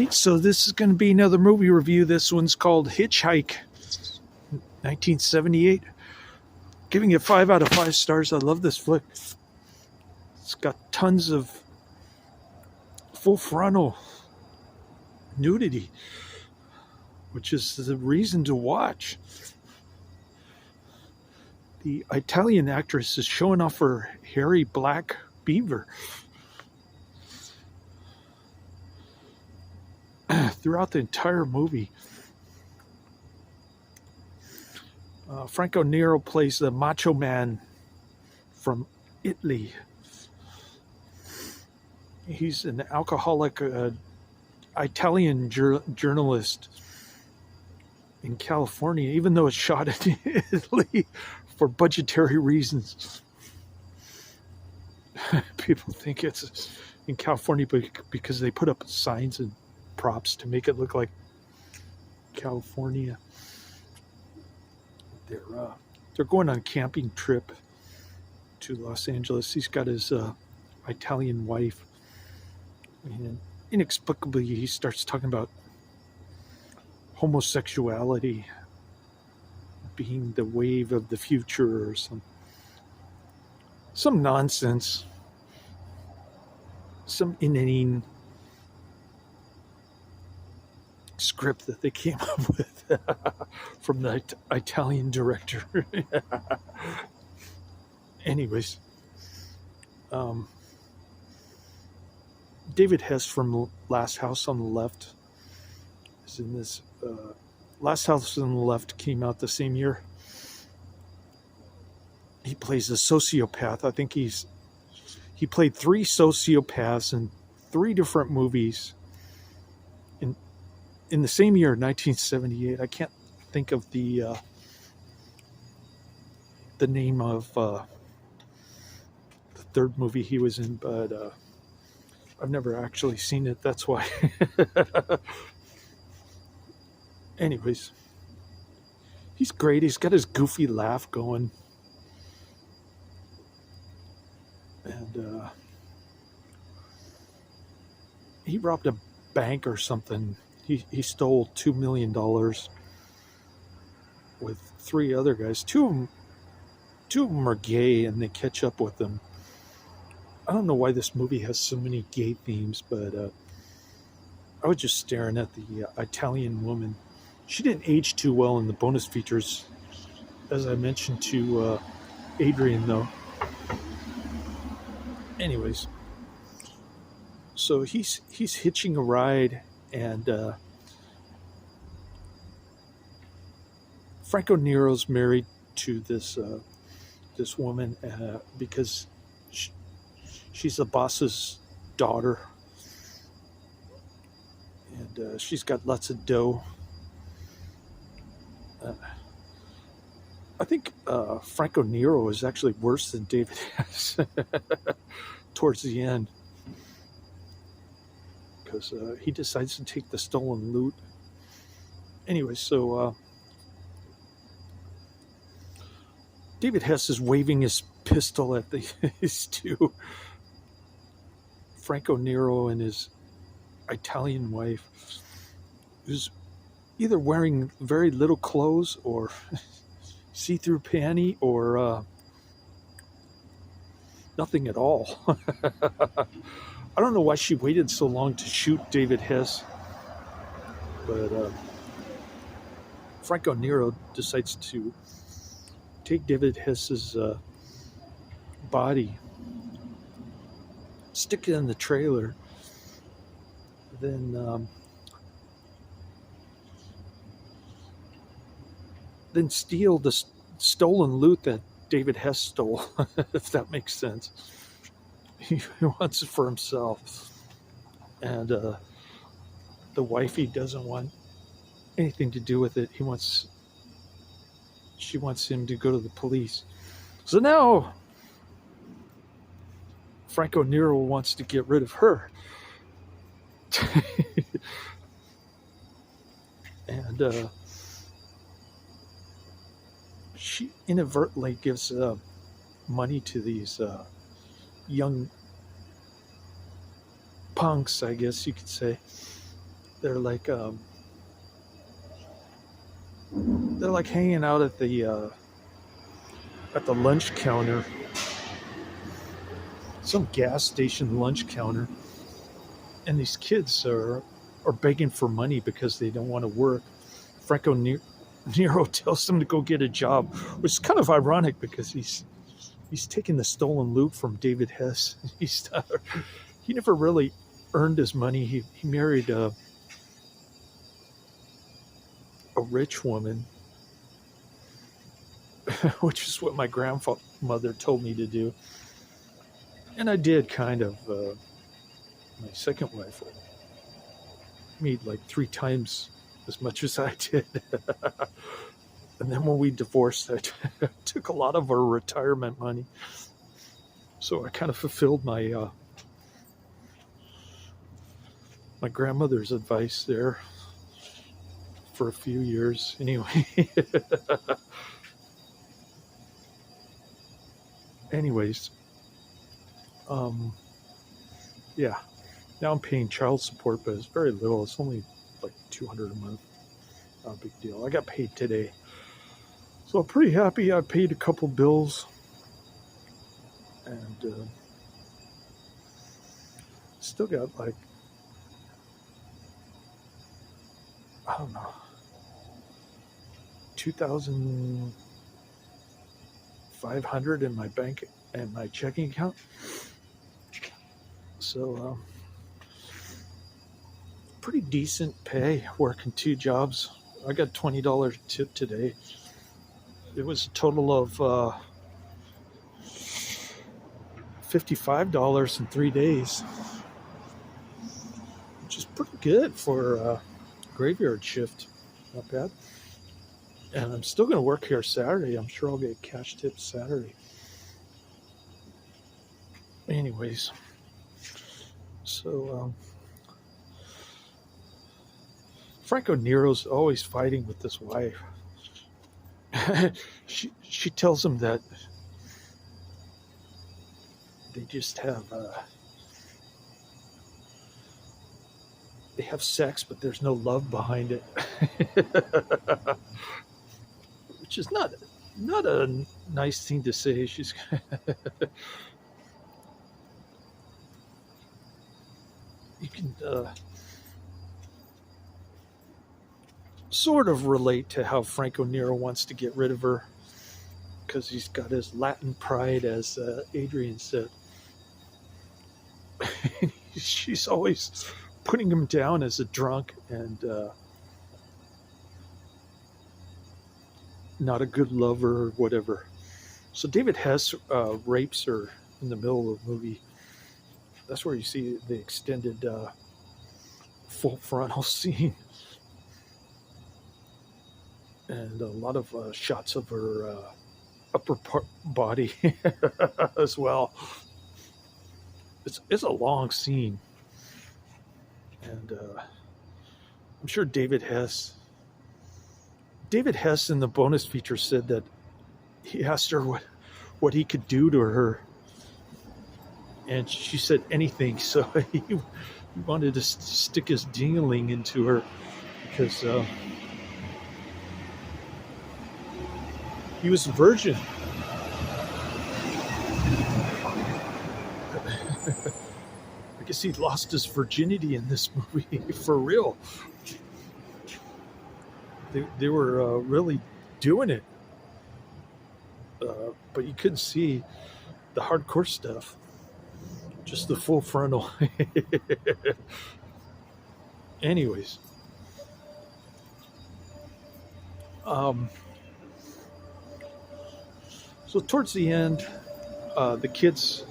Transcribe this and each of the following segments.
So this is going to be another movie review. This one's called Hitch-Hike, 1978. Giving it 5 out of 5 stars. I love this flick. It's got tons of full frontal nudity, which is the reason to watch. The Italian actress is showing off her hairy black beaver. Throughout the entire movie, Franco Nero plays the macho man from Italy. He's an alcoholic Italian journalist in California, even though it's shot in Italy for budgetary reasons. People think it's in California because they put up signs and props to make it look like California. They're going on a camping trip to Los Angeles. He's got his Italian wife, and inexplicably he starts talking about homosexuality being the wave of the future or some nonsense, some inane script that they came up with from the Italian director. Anyways, David Hess from Last House on the Left is in this. Last House on the Left came out the same year. He plays a sociopath. I think he played 3 sociopaths in 3 different movies in the same year, 1978. I can't think of the name of the third movie he was in, but I've never actually seen it. That's why. Anyways, he's great. He's got his goofy laugh going. And he robbed a bank or something. He stole $2 million with 3 other guys. Two of them are gay, and they catch up with them. I don't know why this movie has so many gay themes, but I was just staring at the Italian woman. She didn't age too well in the bonus features, as I mentioned to Adrian, though. Anyways, so he's hitching a ride, and Franco Nero's married to this woman because she's the boss's daughter, and she's got lots of dough. I think Franco Nero is actually worse than David Hess towards the end, because he decides to take the stolen loot. Anyway, so David Hess is waving his pistol at these 2, Franco Nero and his Italian wife, who's either wearing very little clothes or see-through panty or nothing at all. I don't know why she waited so long to shoot David Hess, but Franco Nero decides to take David Hess's body, stick it in the trailer, then steal the stolen loot that David Hess stole, if that makes sense. He wants it for himself. And the wifey doesn't want anything to do with it. She wants him to go to the police. So now Franco Nero wants to get rid of her. And she inadvertently gives money to these young punks, I guess you could say. they're like they're like hanging out at the lunch counter, some gas station lunch counter, and these kids are begging for money because they don't want to work. Franco Nero tells them to go get a job, which is kind of ironic because he's taking the stolen loot from David Hess. He never really earned his money. He married a rich woman, which is what my grandmother told me to do, and I did kind of. My second wife made like 3 times as much as I did. And then when we divorced, I took a lot of our retirement money. So I kind of fulfilled my grandmother's advice there for a few years. Anyway. Anyways. Yeah. Now I'm paying child support, but it's very little. It's only like $200 a month. Not a big deal. I got paid today. So I'm pretty happy. I paid a couple bills. And still got like, I don't know, 2,500 in my bank and my checking account. So pretty decent pay working 2 jobs. I got $20 tip today. It was a total of $55 in 3 days, which is pretty good for graveyard shift. Not bad. And I'm still going to work here Saturday. I'm sure I'll get cash tips Saturday. Anyways, so Franco Nero's always fighting with this wife. she tells him that they just have they have sex, but there's no love behind it, which is not a nice thing to say. She's you can sort of relate to how Franco Nero wants to get rid of her because he's got his Latin pride, as Adrian said. She's always putting him down as a drunk and not a good lover or whatever. So David Hess rapes her in the middle of the movie. That's where you see the extended full frontal scene. And a lot of shots of her upper body as well. It's a long scene. And I'm sure David Hess in the bonus feature said that he asked her what he could do to her. And she said anything. So he wanted to stick his ding-a-ling into her because he was a virgin. I guess he lost his virginity in this movie for real. They were really doing it, but you couldn't see the hardcore stuff, just the full frontal. Anyways, so towards the end, the kids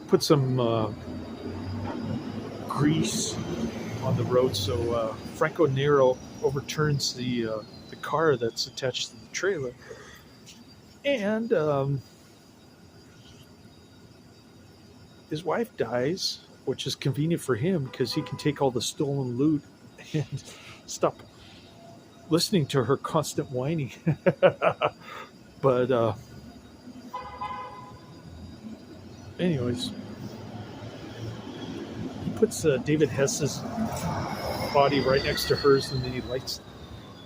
put some grease on the road, so Franco Nero overturns the car that's attached to the trailer, and his wife dies, which is convenient for him because he can take all the stolen loot and stop listening to her constant whining. But anyways, he puts David Hess's body right next to hers, and then he lights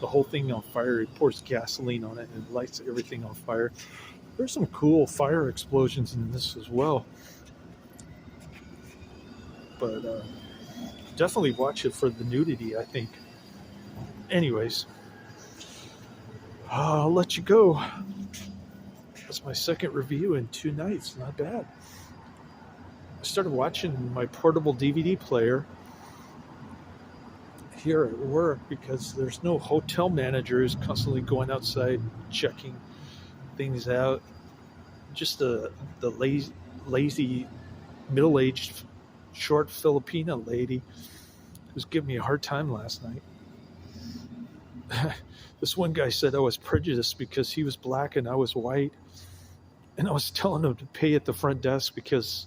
the whole thing on fire. He pours gasoline on it and lights everything on fire. There's some cool fire explosions in this as well. But definitely watch it for the nudity, I think. Anyways, I'll let you go. That's my second review in 2 nights. Not bad. I started watching my portable DVD player here at work because there's no hotel manager who's constantly going outside checking things out. Just the lazy middle-aged short Filipina lady who's giving me a hard time last night. This one guy said I was prejudiced because he was black and I was white, and I was telling him to pay at the front desk because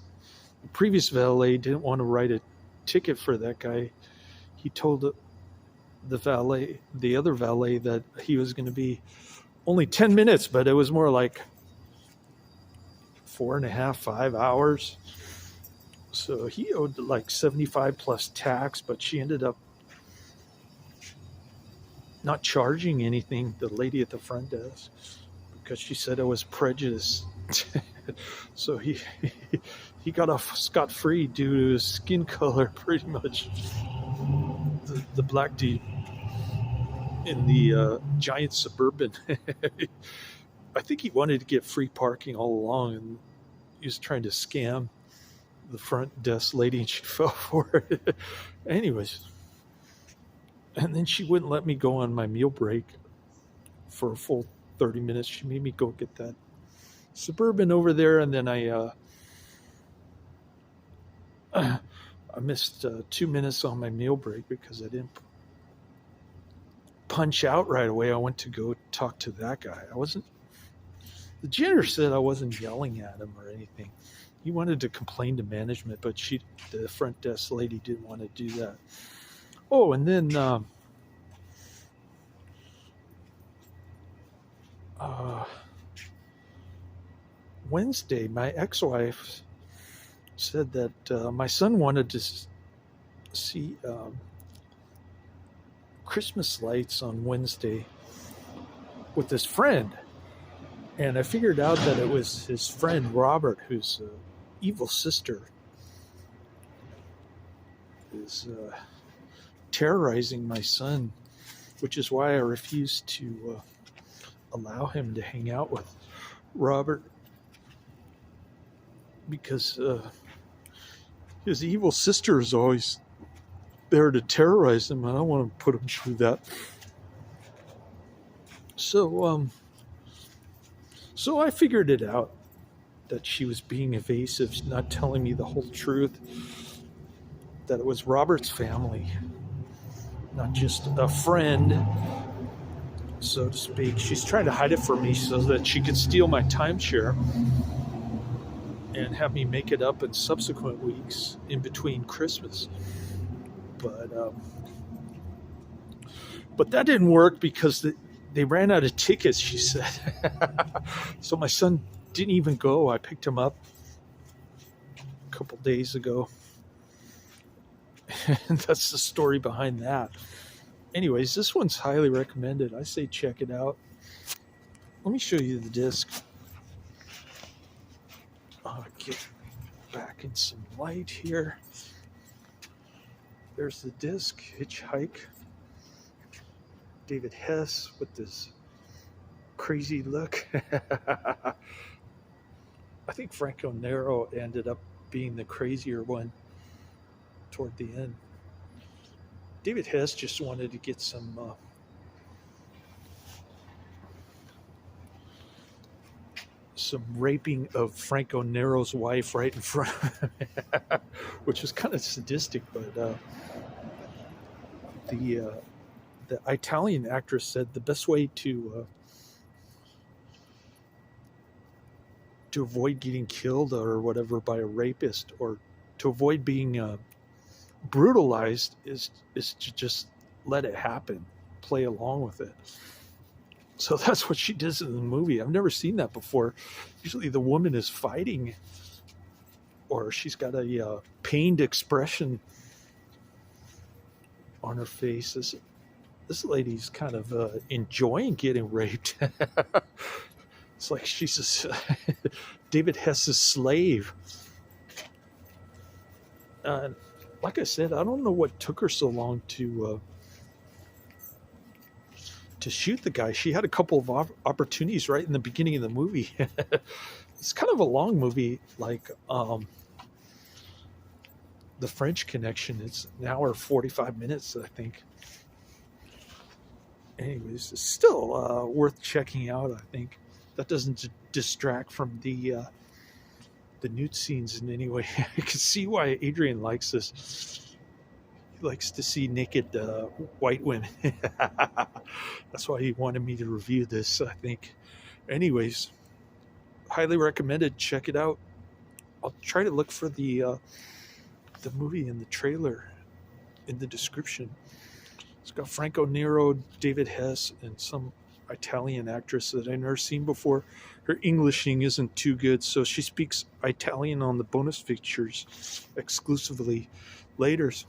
the previous valet didn't want to write a ticket for that guy. He told the other valet, that he was going to be only 10 minutes, but it was more like 4.5, 5 hours. So he owed like 75 plus tax, but she ended up not charging anything, the lady at the front desk, because she said I was prejudiced. So he got off scot-free due to his skin color, pretty much. The black dude in the giant Suburban. I think he wanted to get free parking all along, and he was trying to scam the front desk lady, and she fell for it. Anyways, and then she wouldn't let me go on my meal break for a full 30 minutes. She made me go get that Suburban over there, and then I missed 2 minutes on my meal break because I didn't punch out right away. I went to go talk to that guy. The janitor said I wasn't yelling at him or anything. He wanted to complain to management, but the front desk lady didn't want to do that. Oh, and then Wednesday, my ex-wife said that my son wanted to see Christmas lights on Wednesday with his friend. And I figured out that it was his friend Robert, whose evil sister is terrorizing my son, which is why I refused to allow him to hang out with Robert, because his evil sister is always there to terrorize him. I don't want to put him through that. So I figured it out, that she was being evasive, not telling me the whole truth, that it was Robert's family, not just a friend, so to speak. She's trying to hide it from me so that she could steal my timeshare and have me make it up in subsequent weeks in between Christmas. But that didn't work because they ran out of tickets, she said. So my son didn't even go. I picked him up a couple days ago. And that's the story behind that. Anyways, this one's highly recommended. I say check it out. Let me show you the disc. I'll get back in some light here. There's the disc, Hitch-Hike. David Hess with this crazy look. I think Franco Nero ended up being the crazier one toward the end. David Hess just wanted to get some raping of Franco Nero's wife right in front of him, which was kind of sadistic, but the Italian actress said the best way to avoid getting killed or whatever by a rapist, or to avoid being brutalized, is to just let it happen, play along with it. So that's what she does in the movie. I've never seen that before. Usually the woman is fighting or she's got a pained expression on her face. This lady's kind of enjoying getting raped. It's like she's David Hess's slave. Like I said, I don't know what took her so long to shoot the guy. She had a couple of opportunities right in the beginning of the movie. It's kind of a long movie, like The French Connection. It's an hour 45 minutes, I think. Anyways, it's still worth checking out. I think that doesn't distract from the nude scenes in any way. I can see why Adrian likes this. He likes to see naked white women. That's why he wanted me to review this, I think. Anyways, highly recommended. Check it out. I'll try to look for the movie in the trailer in the description. It's got Franco, Nero, David Hess, and some Italian actress that I've never seen before. Her Englishing isn't too good, so she speaks Italian on the bonus features exclusively. Laters.